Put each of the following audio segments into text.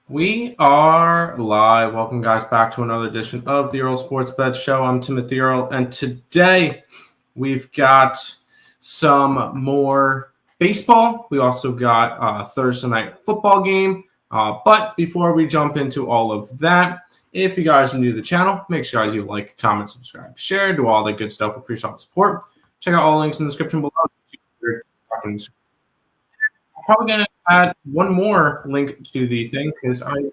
We are live. Welcome, guys, back to another edition of the Earle Sports Bet Show. I'm Timothy Earle, and today we've got some more baseball. We also got a Thursday night football game. But before we jump into all of that, if you guys are new to the channel, make sure guys you like, comment, subscribe, share, do all the good stuff. We appreciate all the support. Check out all the links in the description below. I'm probably going to add one more link to the thing because I'm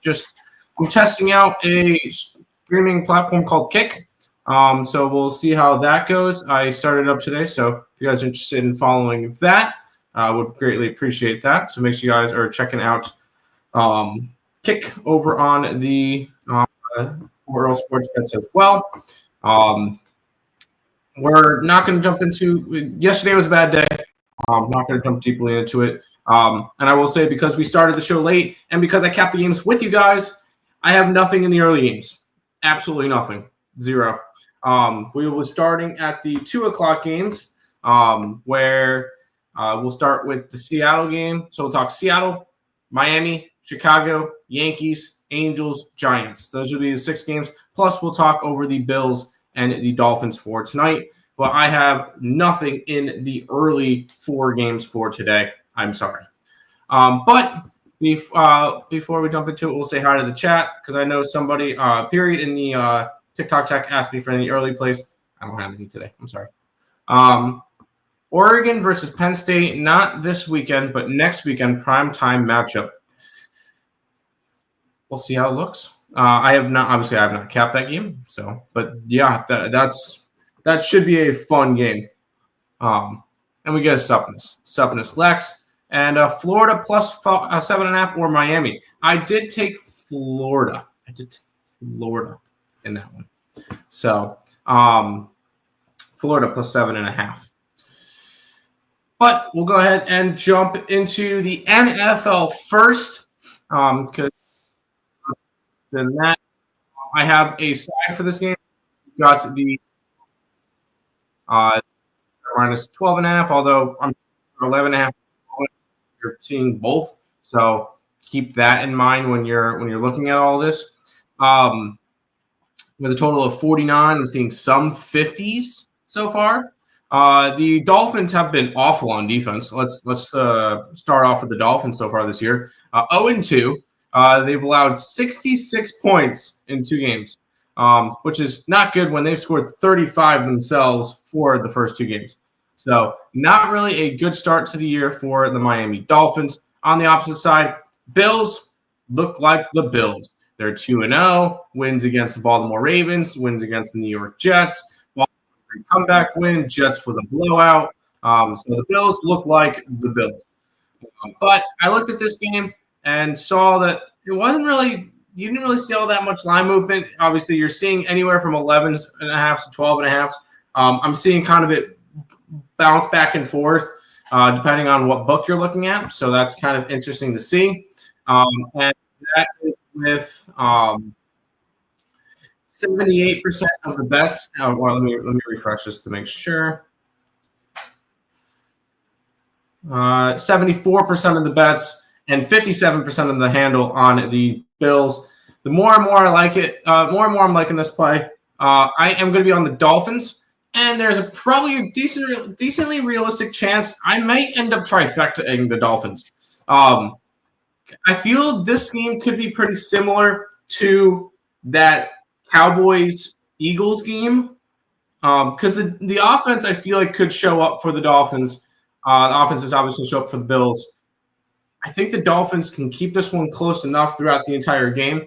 testing out a streaming platform called Kick. So we'll see how that goes. I started up today, so if you guys are interested in following that, I would greatly appreciate that. So make sure you guys are checking out Kick over on the Earle Sports Bets as well. We're not going to jump into – yesterday was a bad day. I'm not going to jump deeply into it. And I will say, because we started the show late and because I capped the games with you guys, I have nothing in the early games. Absolutely nothing. Zero. We will be starting at the 2 o'clock games, where we'll start with the Seattle game. So we'll talk Seattle, Miami, Chicago, Yankees, Angels, Giants. Those will be the 6 games. Plus, we'll talk over the Bills and the Dolphins for tonight. But I have nothing in the early 4 games for today. I'm sorry. But before we jump into it, we'll say hi to the chat because I know somebody, period, in the TikTok chat asked me for any early plays. I don't have any today. I'm sorry. Oregon versus Penn State, not this weekend, but next weekend, primetime matchup. We'll see how it looks. I have not capped that game. So, but yeah, that should be a fun game. And we get a Suppleness Lex. And Florida plus 7.5 or Miami. I did take Florida. In that one. So, Florida plus 7.5. But we'll go ahead and jump into the NFL first. Because then that I have a side for this game. We've got the minus 12.5, although I'm 11.5. You're seeing both, so keep that in mind when you're looking at all this. With a total of 49, I'm seeing some 50s so far. The Dolphins have been awful on defense. Let's start off with the Dolphins so far this year. 0-2. They've allowed 66 points in 2 games, which is not good when they've scored 35 themselves for the first 2 games. So not really a good start to the year for the Miami Dolphins. On the opposite side, Bills look like the Bills. They're 2-0, wins against the Baltimore Ravens, wins against the New York Jets. Comeback win, Jets with a blowout. So the Bills look like the Bills. But I looked at this game and saw that it wasn't really – you didn't really see all that much line movement. Obviously, you're seeing anywhere from 11.5 to 12.5. I'm seeing kind of it bounce back and forth depending on what book you're looking at. So that's kind of interesting to see. And that is with 78% of the bets. Let me refresh this to make sure. 74% of the bets and 57% of the handle on the Bills. The more and more I like it, more and more I'm liking this play. I am going to be on the Dolphins. And there's probably a decently realistic chance I might end up trifectaing the Dolphins. I feel this game could be pretty similar to that Cowboys-Eagles game because the offense, I feel like, could show up for the Dolphins. The offense is obviously show up for the Bills. I think the Dolphins can keep this one close enough throughout the entire game.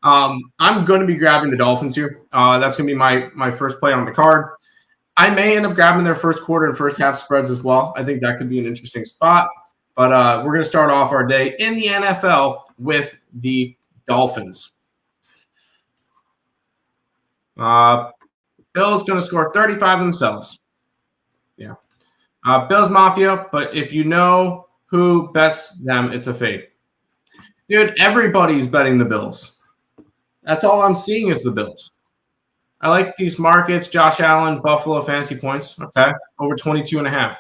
I'm going to be grabbing the Dolphins here. That's going to be my first play on the card. I may end up grabbing their first quarter and first half spreads as well. I think that could be an interesting spot. But we're going to start off our day in the NFL with the Dolphins. Bills going to score 35 themselves. Yeah. Bills Mafia, but if you know who bets them, it's a fade. Dude, everybody's betting the Bills. That's all I'm seeing is the Bills. I like these markets. Josh Allen, Buffalo fantasy points. Okay. Over 22.5.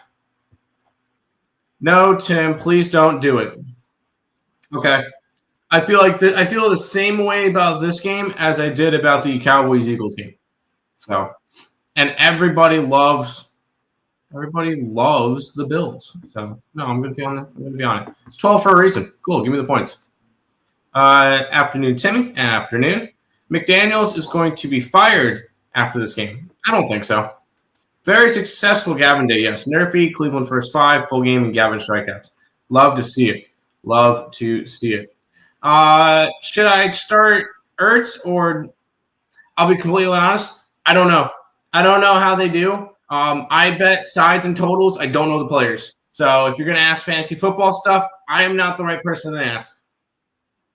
No, Tim, please don't do it. Okay. I feel like I feel the same way about this game as I did about the Cowboys-Eagles game. So, and everybody loves the Bills. So, no, I'm going to be on it. I'm going to be on it. It's 12 for a reason. Cool. Give me the points. Afternoon, Timmy. Afternoon. McDaniels is going to be fired after this game. I don't think so. Very successful Gavin day, yes. Nerfy, Cleveland first 5, full game, and Gavin strikeouts. Love to see it. Love to see it. Should I start Ertz or I'll be completely honest, I don't know. I don't know how they do. I bet sides and totals. I don't know the players. So if you're going to ask fantasy football stuff, I am not the right person to ask.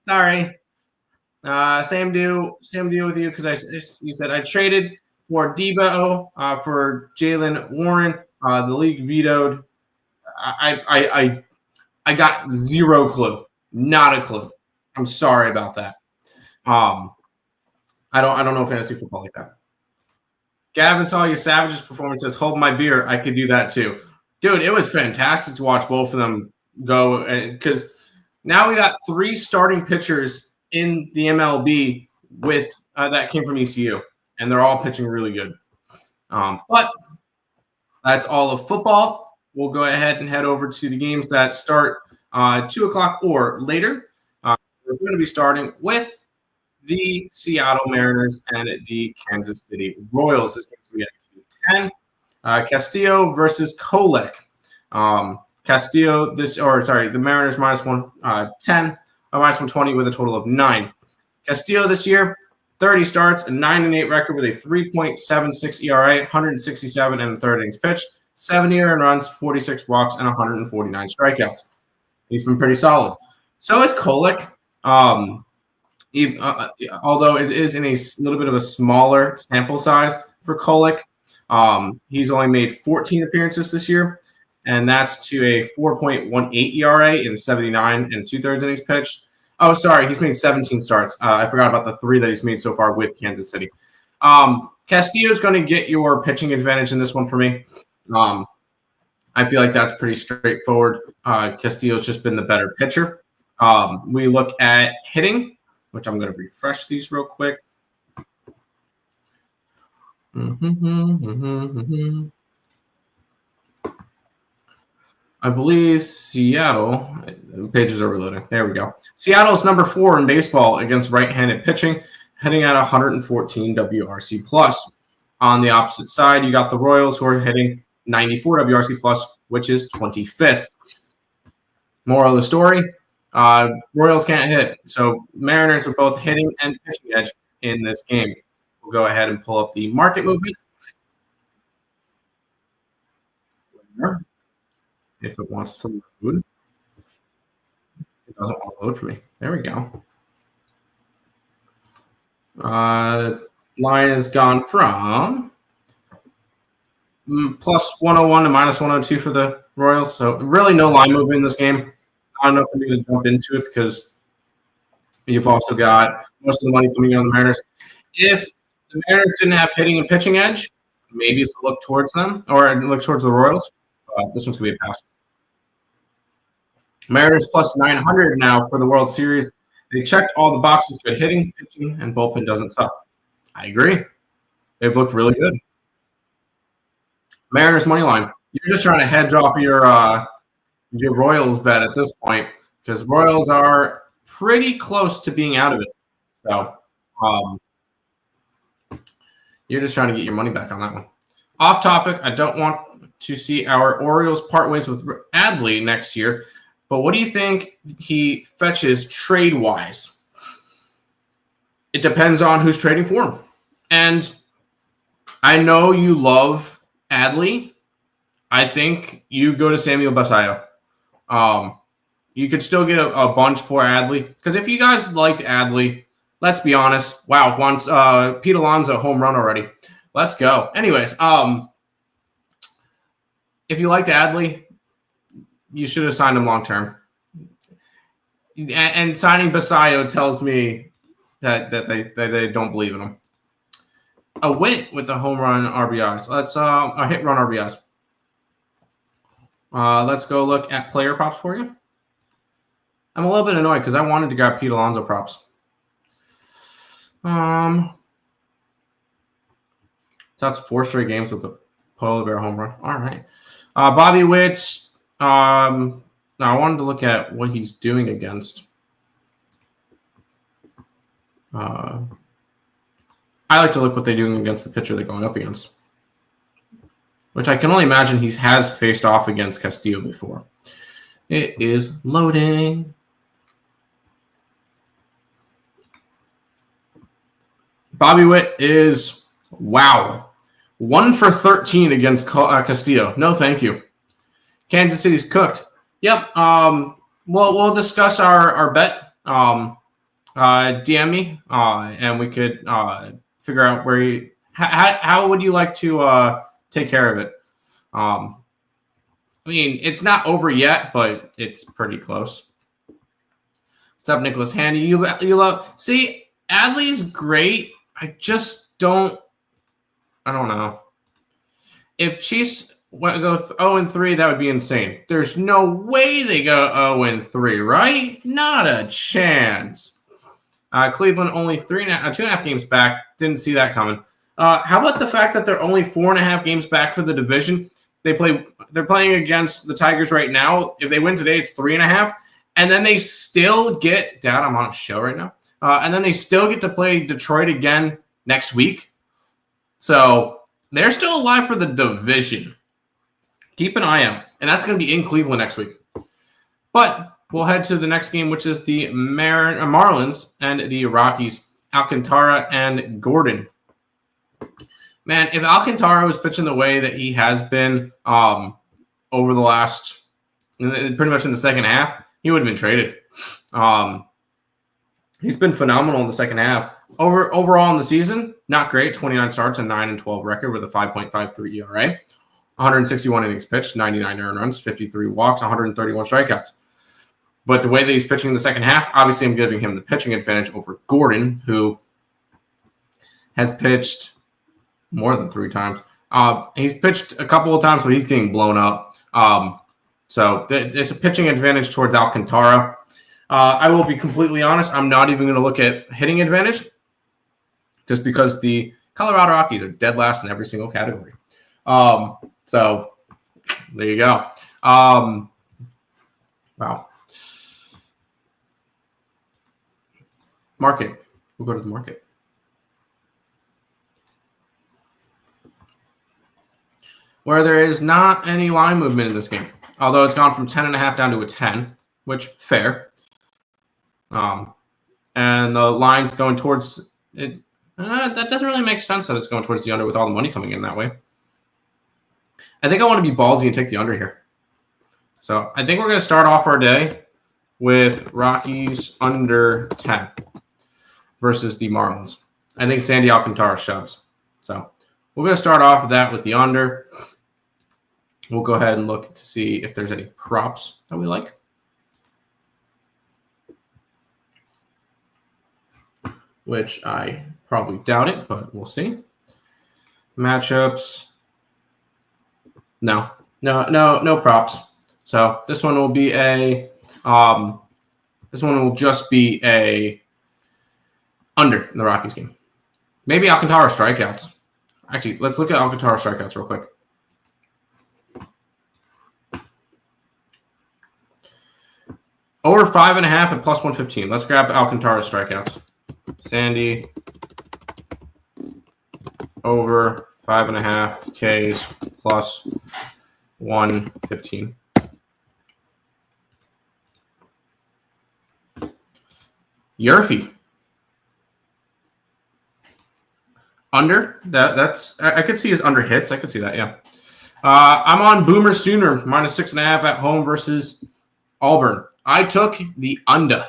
Sorry. Same deal with you because you said I traded for Debo for Jalen Warren. The league vetoed. I got zero clue. Not a clue. I'm sorry about that. I don't know fantasy football like that. Gavin saw your Savages performance says, hold my beer. I could do that too. Dude, it was fantastic to watch both of them go because now we got 3 starting pitchers in the MLB with that came from ECU, and they're all pitching really good. But that's all of football. We'll go ahead and head over to the games that start 2 o'clock or later. We're going to be starting with the Seattle Mariners and the Kansas City Royals. This game's going to be at 2:10. Castillo versus Kolek. Castillo, the Mariners -110, -120 with a total of 9. Castillo this year, 30 starts, a 9-8 record with a 3.76 ERA, 167 and 3rd innings pitched, 70 earned runs, 46 walks, and 149 strikeouts. He's been pretty solid. So is Kolek. Although it is in a little bit of a smaller sample size for Kolek, he's only made 14 appearances this year, and that's to a 4.18 ERA in 79 and 2/3 innings pitched. Oh, sorry, he's made 17 starts. I forgot about the 3 that he's made so far with Kansas City. Castillo's going to get your pitching advantage in this one for me. I feel like that's pretty straightforward. Castillo's just been the better pitcher. We look at hitting, which I'm going to refresh these real quick. I believe Seattle, pages are reloading. There we go. Seattle is number 4 in baseball against right-handed pitching, hitting at 114 WRC plus. On the opposite side, you got the Royals who are hitting 94 WRC plus, which is 25th. Moral of the story, Royals can't hit. So Mariners are both hitting and pitching edge in this game. We'll go ahead and pull up the market movement. If it wants to load. It doesn't want to load for me. There we go. Line has gone from plus 101 to minus 102 for the Royals. So really no line movement in this game. I don't know if I'm going to jump into it because you've also got most of the money coming in on the Mariners. If the Mariners didn't have hitting and pitching edge, maybe it's a look towards them or a look towards the Royals. This one's going to be a pass. Mariners plus 900 now for the World Series. They checked all the boxes, but hitting, pitching, and bullpen doesn't suck. I agree. They've looked really good. Mariners money line. You're just trying to hedge off your Royals bet at this point because Royals are pretty close to being out of it. So you're just trying to get your money back on that one. Off topic, I don't want to see our Orioles part ways with Adley next year, but what do you think he fetches trade-wise? It depends on who's trading for him. And I know you love Adley. I think you go to Samuel Basallo. You could still get a bunch for Adley. Because if you guys liked Adley, let's be honest. Wow, once Pete Alonso home run already. Let's go. Anyways, if you liked Adley, you should have signed him long term. And signing Basallo tells me that they don't believe in him. A Witt with the home run RBIs. Let's a hit run RBIs. Let's go look at player props for you. I'm a little bit annoyed because I wanted to grab Pete Alonso props. So that's 4 straight games with the Polar Bear home run. All right. Bobby Witt. Now I wanted to look at what he's doing against. I like to look what they're doing against the pitcher they're going up against, which I can only imagine he has faced off against Castillo before. It is loading. Bobby Witt is, wow, 1 for 13 against Castillo. No, thank you. Kansas City's cooked. Yep. We'll discuss our bet. DM me, and we could figure out where you. How would you like to take care of it? I mean, it's not over yet, but it's pretty close. What's up, Nicholas Handy? You love. See, Adley's great. I just don't. I don't know. If Chiefs go 0-3, that would be insane. There's no way they go 0-3, right? Not a chance. Cleveland only 2.5 games back. Didn't see that coming. How about the fact that they're only 4.5 games back for the division? They're playing against the Tigers right now. If they win today, it's 3.5, and then they still get. Dad, I'm on a show right now. And then they still get to play Detroit again next week. So they're still alive for the division. Keep an eye out. And that's going to be in Cleveland next week. But we'll head to the next game, which is the Marlins and the Rockies. Alcantara and Gordon. Man, if Alcantara was pitching the way that he has been over the last, pretty much in the second half, he would have been traded. He's been phenomenal in the second half. Overall in the season, not great. 29 starts and 9-12 record with a 5.53 ERA. 161 innings pitched, 99 earned runs, 53 walks, 131 strikeouts. But the way that he's pitching in the second half, obviously I'm giving him the pitching advantage over Gordon, who has pitched more than 3 times. He's pitched a couple of times, but he's getting blown up. So there's a pitching advantage towards Alcantara. I will be completely honest. I'm not even going to look at hitting advantage just because the Colorado Rockies are dead last in every single category. So there you go. Wow. Market. We'll go to the market. Where there is not any line movement in this game, although it's gone from 10.5 down to a 10, which fair. And the line's going towards it. That doesn't really make sense that it's going towards the under with all the money coming in that way. I think I want to be ballsy and take the under here. So I think we're going to start off our day with Rockies under 10 versus the Marlins. I think Sandy Alcantara shoves. So we're going to start off with that with the under. We'll go ahead and look to see if there's any props that we like. Which I probably doubt it, but we'll see. Matchups. No props. So this one will be this one will just be a under in the Rockies game. Maybe Alcantara strikeouts. Actually, let's look at Alcantara strikeouts real quick. Over 5.5 at plus 115. Let's grab Alcantara strikeouts. Sandy over 5.5 Ks plus 115. Yerfy. Under. That's I could see his under hits. I could see that, yeah. I'm on Boomer Sooner, minus 6.5 at home versus Auburn. I took the under.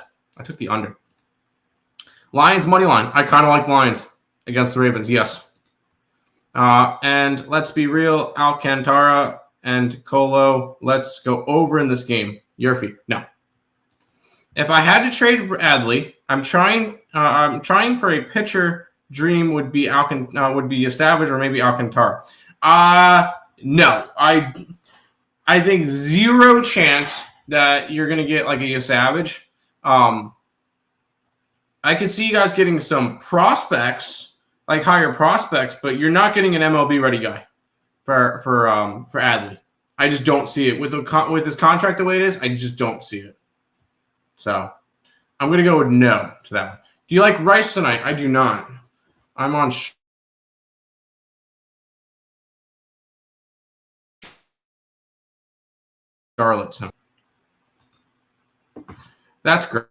Lions money line. I kind of like Lions against the Ravens, yes. And let's be real, Alcantara and Colo, let's go over in this game. Yerfy, no. If I had to trade Adley, I'm trying for a pitcher. Dream would be would be a Savage or maybe Alcantara. No, I think zero chance that you're gonna get like a Savage. I could see you guys getting some prospects, like higher prospects, but you're not getting an MLB ready guy for Adley. I just don't see it with his contract the way it is. I just don't see it. So I'm gonna go with no to that one. Do you like Rice tonight? I do not. I'm on Charlotte tonight. That's great.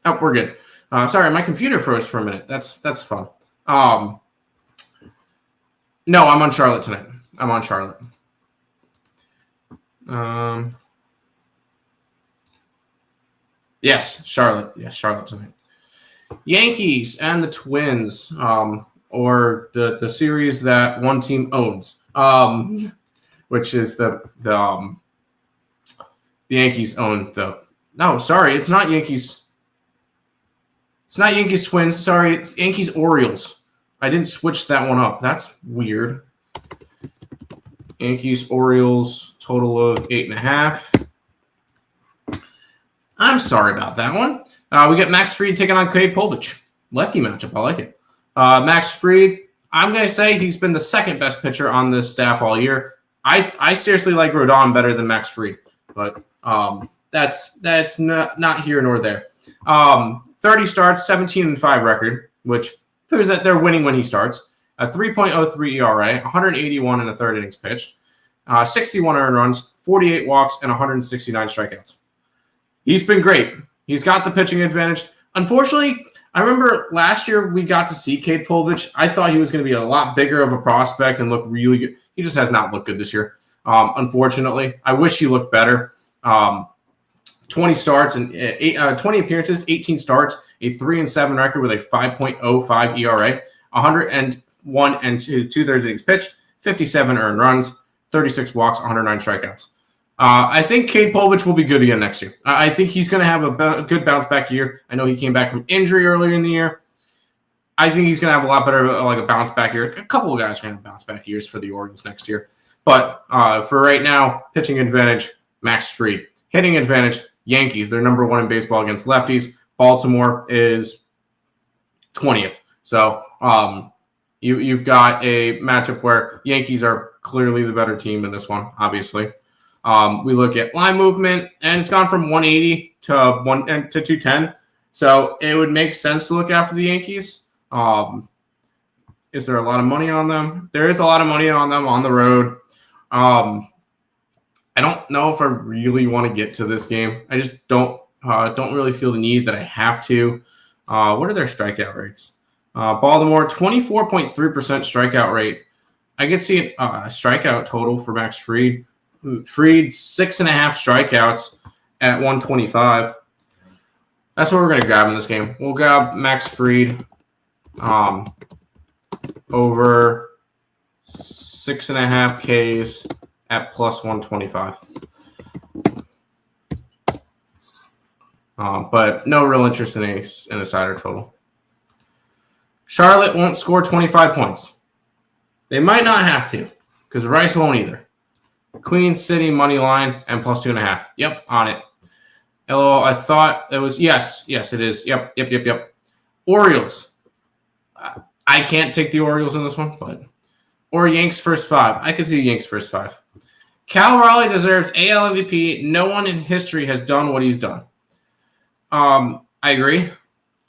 Oh, we're good. Sorry, my computer froze for a minute. That's fun. No, I'm on Charlotte tonight. I'm on Charlotte. Yes, Charlotte. Yes, Charlotte tonight. Yankees and the Twins, or the series that one team owns, which is the Yankees own the. No, sorry, it's not Yankees. It's not Yankees Twins. Sorry, it's Yankees Orioles. I didn't switch that one up. That's weird. Yankees Orioles total of 8.5. I'm sorry about that one. We got Max Fried taking on Cade Povich. Lefty matchup. I like it. Max Fried, I'm going to say he's been the second best pitcher on this staff all year. I seriously like Rodon better than Max Fried, but that's not here nor there. 30 starts, 17-5 record, which proves that they're winning when he starts. A 3.03 ERA, 181 in the third innings pitched, 61 earned runs, 48 walks, and 169 strikeouts. He's been great. He's got the pitching advantage. Unfortunately, I remember last year we got to see Cade Povich. I thought he was going to be a lot bigger of a prospect and look really good. He just has not looked good this year, unfortunately. I wish he looked better. 20 starts and 20 appearances, 18 starts, a 3-7 record with a 5.05 ERA, 101 and two-thirds innings pitched, 57 earned runs, 36 walks, 109 strikeouts. I think Cade Povich will be good again next year. I think he's going to have a good bounce-back year. I know he came back from injury earlier in the year. I think he's going to have a lot better, like a bounce-back year. A couple of guys are going to have bounce-back years for the Orioles next year. But for right now, pitching advantage, Max Fried. Hitting advantage, Yankees. They're number one in baseball against lefties. Baltimore is 20th. So you've got a matchup where Yankees are clearly the better team in this one, obviously. We look at line movement, and it's gone from 180 to 210. So it would make sense to look after the Yankees. Is there a lot of money on them? There is a lot of money on them on the road. I don't know if I really want to get to this game. I just don't really feel the need that I have to. What are their strikeout rates? Baltimore, 24.3% strikeout rate. I could see a strikeout total for Max Fried. Fried, 6.5 strikeouts at 125. That's what we're going to grab in this game. We'll grab Max Fried over 6.5 Ks at plus 125. But no real interest in a sider total. Charlotte won't score 25 points. They might not have to, because Rice won't either. Queen City money line and plus 2.5. Yep, on it. Hello, I thought it was yes, it is. Yep. Orioles. I can't take the Orioles in this one, but or Yanks first 5. I could see Yanks first 5. Cal Raleigh deserves AL MVP. No one in history has done what he's done. I agree.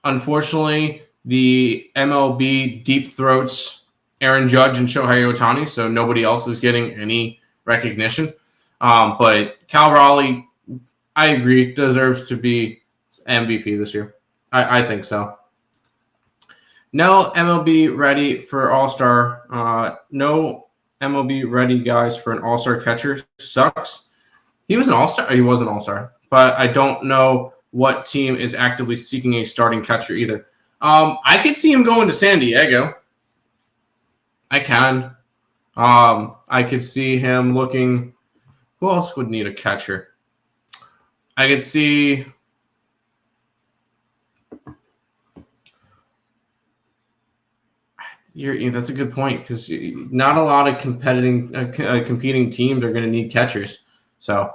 Unfortunately, the MLB deep throats Aaron Judge and Shohei Ohtani, so nobody else is getting any recognition. But Cal Raleigh, I agree, deserves to be MVP this year. I think so. No MLB ready for All-Star. No MLB ready guys for an All-Star catcher. Sucks. He was an All-Star. He was an All-Star. But I don't know what team is actively seeking a starting catcher either. I could see him going to San Diego. I can. I could see him looking. Who else would need a catcher? I could see. That's a good point because not a lot of competing teams are going to need catchers. So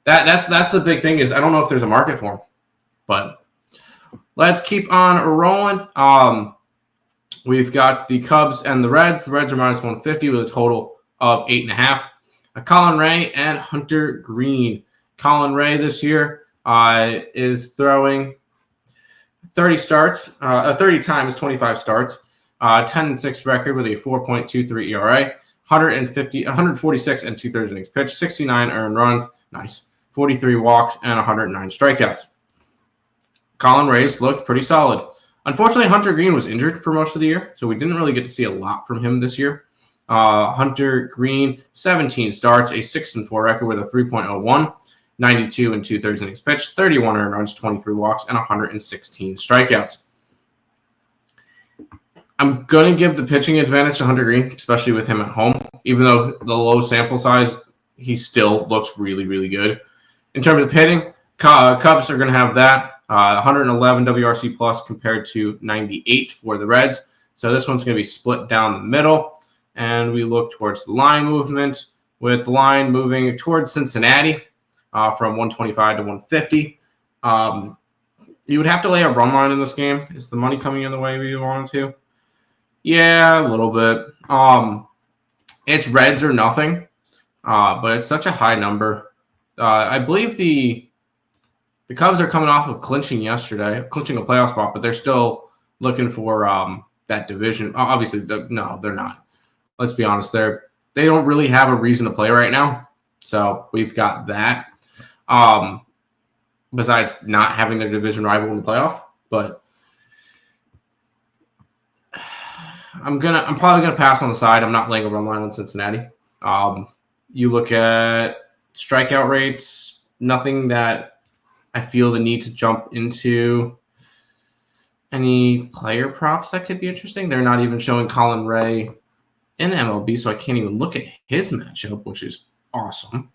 that's the big thing is I don't know if there's a market for them. But let's keep on rolling. We've got the Cubs and the Reds. The Reds are minus 150 with a total of 8.5. Colin Ray and Hunter Green. Colin Ray this year is throwing 30 times, 25 starts, 10-6 record with a 4.23 ERA, 146 and 2/3 innings pitched, 69 earned runs, nice, 43 walks, and 109 strikeouts. Colin Ray's looked pretty solid. Unfortunately, Hunter Green was injured for most of the year, so we didn't really get to see a lot from him this year. Hunter Green, 17 starts, a 6-4 record with a 3.01, 92 and 2/3 innings pitched, 31 earned runs, 23 walks, and 116 strikeouts. I'm going to give the pitching advantage to Hunter Green, especially with him at home. Even though the low sample size, he still looks really, really good. In terms of hitting, Cubs are going to have that. 111 WRC plus compared to 98 for the Reds. So this one's going to be split down the middle. And we look towards the line movement with the line moving towards Cincinnati from 125 to 150. You would have to lay a run line in this game. Is the money coming in the way we wanted to? Yeah, a little bit. It's Reds or nothing, but it's such a high number. I believe the Cubs are coming off of clinching a playoff spot, but they're still looking for that division. Obviously, no, they're not. Let's be honest. They don't really have a reason to play right now, so we've got that. Besides not having their division rival in the playoff, but I'm probably gonna pass on the side. I'm not laying a run line on Cincinnati. You look at strikeout rates, nothing that I feel the need to jump into. Any player props that could be interesting? They're not even showing Colin Ray in MLB, so I can't even look at his matchup, which is awesome.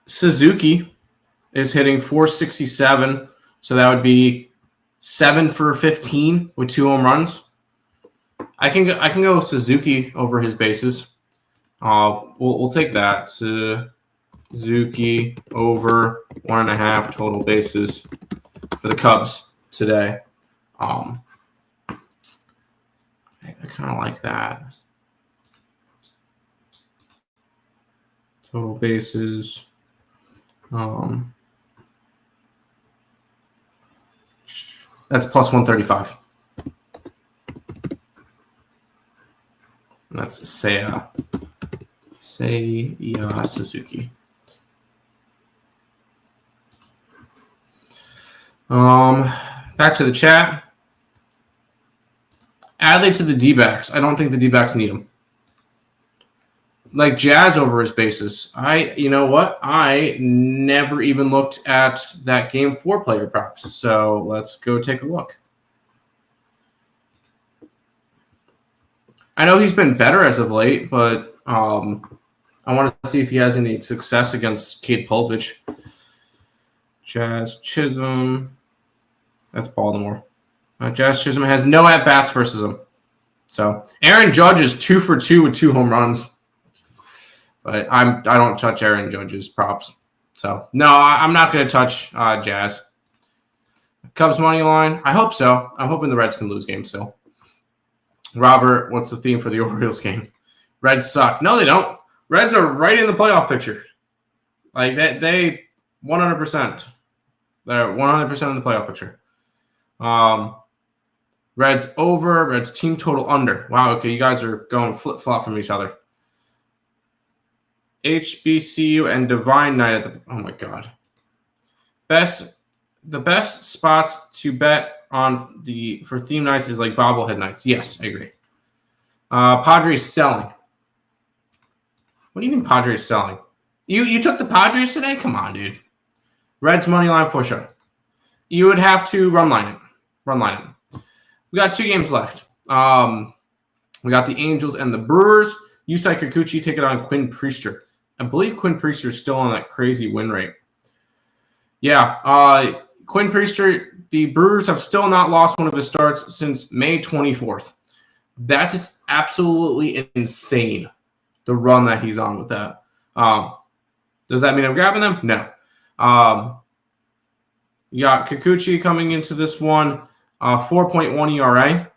Suzuki is hitting 467, so that would be 7 for 15 with 2 home runs. I can go Suzuki over his bases. We'll take that. Suzuki over 1.5 total bases for the Cubs today. I kind of like that. Total bases. That's plus 135. And that's Seiya Suzuki. Back to the chat. Adley to the D-backs. I don't think the D-backs need him. Like Jazz over his bases. You know what? I never even looked at that game 4 player props. So let's go take a look. I know he's been better as of late, but I want to see if he has any success against Cade Pulvich. Jazz Chisholm. That's Baltimore. Jazz Chisholm has no at-bats versus him. So Aaron Judge is 2 for 2 with 2 home runs. But I don't touch Aaron Judge's props. So, no, I'm not going to touch Jazz. Cubs money line? I hope so. I'm hoping the Reds can lose games still. Robert, what's the theme for the Orioles game? Reds suck. No, they don't. Reds are right in the playoff picture. Like, they 100%. They're 100% in the playoff picture. Reds over. Reds team total under. Wow, okay, you guys are going flip-flop from each other. HBCU and Divine Night at the – oh, my God. The best spots to bet on for theme nights is like bobblehead nights. Yes, I agree. Padres selling. What do you mean Padres selling? You took the Padres today? Come on, dude. Reds money line for sure. You would have to run line it. We got 2 games left. We got the Angels and the Brewers. Yusei Kikuchi take it on Quinn Priester. I believe Quinn Priester is still on that crazy win rate. Yeah. Quinn Priester, the Brewers have still not lost one of his starts since May 24th. That's just absolutely insane, the run that he's on with that. Does that mean I'm grabbing them? No. You got Kikuchi coming into this one, 4.1 ERA,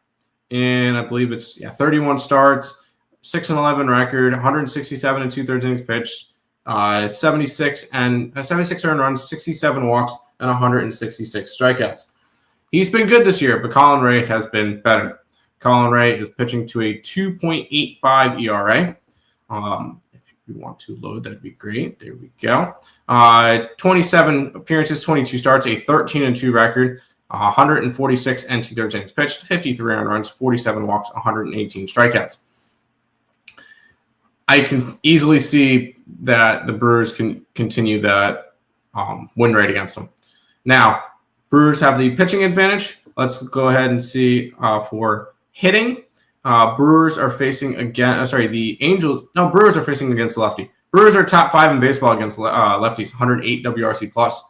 and I believe it's 31 starts, 6-11 record, 167 and 2/3 innings pitched, 76 earned runs, 67 walks, and 166 strikeouts. He's been good this year, but Colin Ray has been better. Colin Ray is pitching to a 2.85 ERA. If you want to load, that'd be great. There we go. 27 appearances, 22 starts, a 13-2 record, 146 and 2/3 innings pitched, 53 earned runs, 47 walks, 118 strikeouts. I can easily see that the Brewers can continue that win rate against them. Now, Brewers have the pitching advantage. Let's go ahead and see for hitting. Brewers are facing the Angels. No, Brewers are facing against lefty. Brewers are top 5 in baseball against lefties, 108 WRC plus.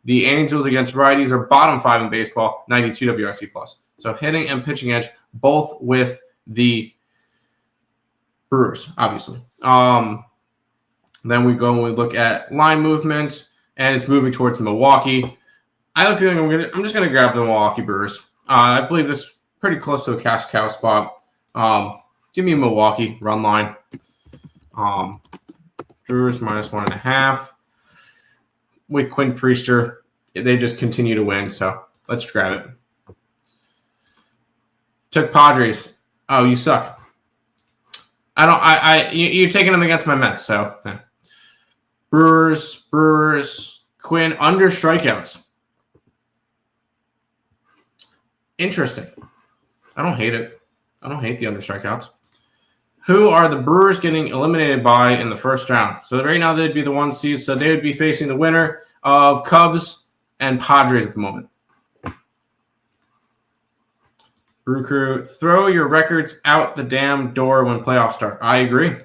The Angels against righties are bottom 5 in baseball, 92 WRC plus. So hitting and pitching edge, both with the Brewers, obviously. Then we go and we look at line movement, and it's moving towards Milwaukee. I have a feeling I'm just gonna grab the Milwaukee Brewers. I believe this is pretty close to a cash cow spot. Give me Milwaukee run line. Brewers -1.5. With Quinn Priester, they just continue to win. So let's grab it. Took Padres. Oh, you suck. You're taking them against my Mets. So Brewers, Quinn under strikeouts. Interesting. I don't hate it. I don't hate the under strikeouts. Who are the Brewers getting eliminated by in the first round? So right now they'd be the 1 seed. So they would be facing the winner of Cubs and Padres at the moment. Brew Crew, throw your records out the damn door when playoffs start. I agree.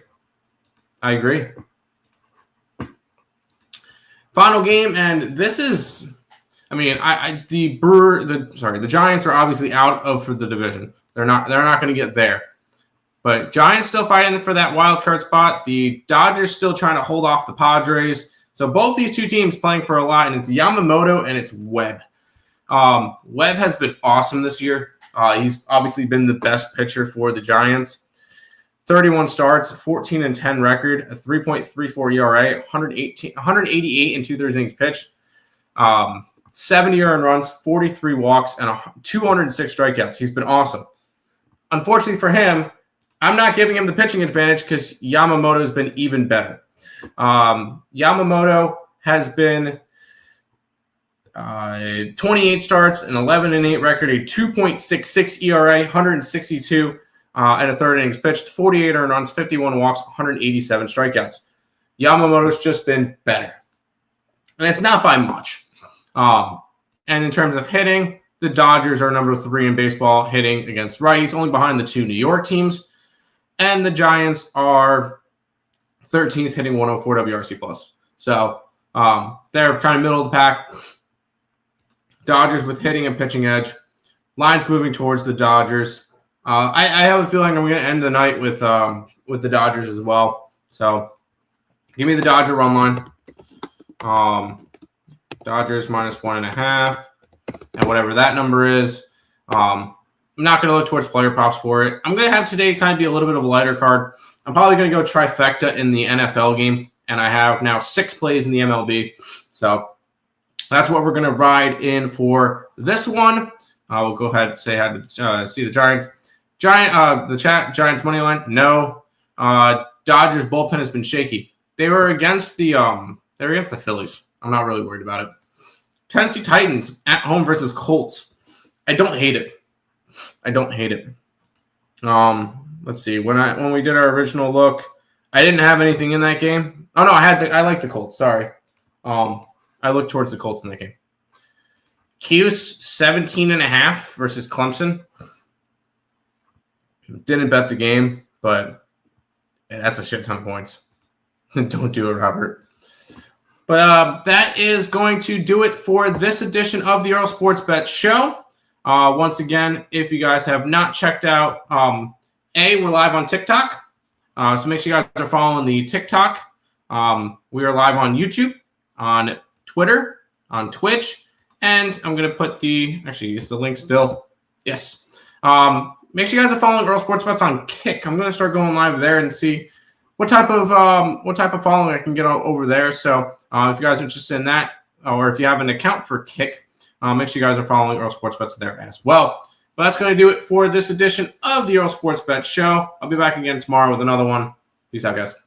Final game, and this is, the Giants are obviously out for the division. They're not going to get there. But Giants still fighting for that wild card spot. The Dodgers still trying to hold off the Padres. So both these two teams playing for a lot, and it's Yamamoto and it's Webb. Webb has been awesome this year. He's obviously been the best pitcher for the Giants. 31 starts, 14-10 record, a 3.34 ERA, 188 and 2/3 innings pitched, 70 earned runs, 43 walks, and 206 strikeouts. He's been awesome. Unfortunately for him, I'm not giving him the pitching advantage because Yamamoto has been even better. Yamamoto has been 28 starts, an 11-8 record, a 2.66 ERA, 162 and a 1/3 innings pitched, 48 earned runs, 51 walks, 187 strikeouts. Yamamoto's just been better. And it's not by much. And in terms of hitting, the Dodgers are number 3 in baseball hitting against righties, only behind the 2 New York teams. And the Giants are 13th, hitting 104 WRC plus. So they're kind of middle of the pack. Dodgers with hitting and pitching edge. Lines moving towards the Dodgers. I have a feeling I'm going to end the night with the Dodgers as well. So give me the Dodger run line. Dodgers -1.5, and whatever that number is. I'm not going to look towards player props for it. I'm going to have today kind of be a little bit of a lighter card. I'm probably going to go trifecta in the NFL game, and I have now 6 plays in the MLB. So that's what we're going to ride in for this one. We'll go ahead and say hi to see the Giants. Giants money line, no. Dodgers bullpen has been shaky. They were against the Phillies. I'm not really worried about it. Tennessee Titans at home versus Colts. I don't hate it. Let's see. When we did our original look, I didn't have anything in that game. Oh no, I like the Colts. Sorry. I looked towards the Colts in that game. Cuse 17.5 versus Clemson. Didn't bet the game, but that's a shit ton of points. Don't do it, Robert. But that is going to do it for this edition of the Earle Sports Bet Show. Once again, if you guys have not checked out, we're live on TikTok. So make sure you guys are following the TikTok. We are live on YouTube, on Twitter, on Twitch, and I'm going to put use the link still. Yes. Make sure you guys are following Earle Sports Bets on Kick. I'm going to start going live there and see what type of following I can get over there. So if you guys are interested in that, or if you have an account for Kick, make sure you guys are following Earle Sports Bets there as well. But that's going to do it for this edition of the Earle Sports Bet Show. I'll be back again tomorrow with another one. Peace out, guys.